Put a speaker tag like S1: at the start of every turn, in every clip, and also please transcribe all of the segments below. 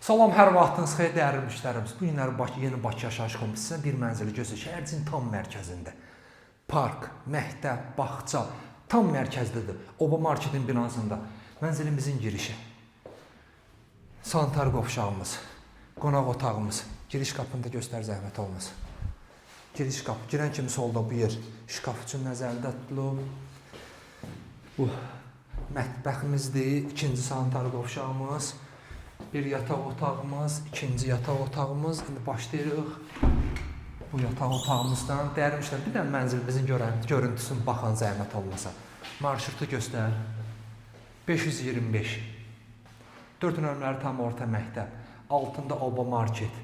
S1: Salam, hər vaxtınız xeyir dəyərli müştərimiz. Bu günləri yeni Bakı yaşayış kompleksindən bir mənzili gözləyir. Şəhərin tam mərkəzində. Park, məktəb, bağça tam mərkəzdədir. Oba marketin binasında. Mənzilimizin girişi. Sanitar qovşağımız, qonaq otağımız. Giriş qapını da göstər zəhmət olmasın. Giriş qapı. Girən kimi solda bu yer şkaf üçün nəzərdə tutulub. Bu mətbəximizdir. İkinci sanitar qovşağımız. Bir yataq otağımız, ikinci yataq otağımız. İndi başlayırıq bu yataq otağımızdan. Dəyərmişlər, bir dənə mənzilimizin görüntüsünü baxan zəhmət olmasa. Marşrutu göstər. 525. 4 nömrəli tam orta məktəb. Altında Oba market.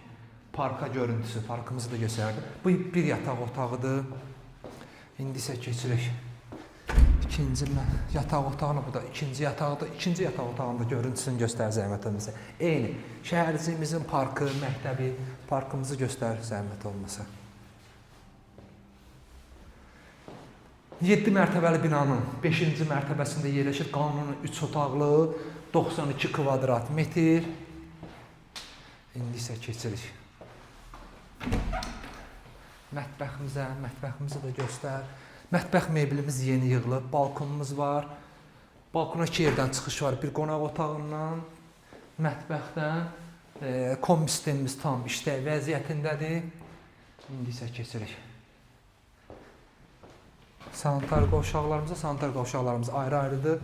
S1: Parka görüntüsü. Parkımızı da göstərdi. Bu bir yataq otağıdır. İndi isə keçirik. İkinci yataq otağına, bu da ikinci yataqda. İkinci yataq otağında görüntüsünü göstər zəhmət olmasa. Eyni. Şəhərciyimizin parkı, məktəbi, parkımızı göstər zəhmət olmasa. 7 mərtəbəli binanın 5-ci mərtəbəsində yerləşir. Qanuni 3 otaqlı, 92 kvadrat metr. İndi isə keçirik. Mətbəximizi də göstər. Mətbəx meblimiz yeni yığılıb, balkonumuz var. Balkona 2 yerdən çıxış var. Bir qonaq otağından, mətbəxdən. Kombi sistemimiz tam işləyə vəziyyətindədir. İndi isə keçirik. Sanitar qovşaqlarımız ayrı-ayrıdır.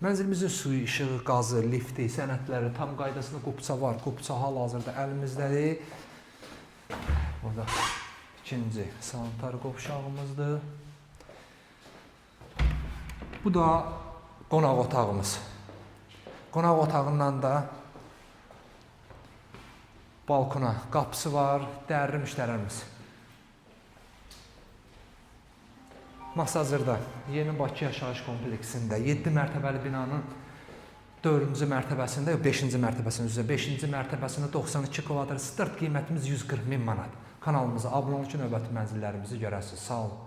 S1: Mənzilimizin suyu, işığı, qazı, lifti, sənədləri tam qaydasında qupça var. Qupça hal-hazırda əlimizdədir. Burada İkinci sanitar qovşağımızdır. Bu da qonaq otağımız. Qonaq otağından da balkona qapısı var. Dəyərli müştərimiz. Masazırda yeni Bakı yaşayış kompleksində 7 mərtəbəli binanın 4-cü mərtəbəsində, 5-ci mərtəbəsinin üzrə 5-ci mərtəbəsində 92 kvadrat start qiymətimiz 140.000 manat. Kanalımıza abunə olun ki, növbəti mənzillərimizi görəsiniz. Sağ olun.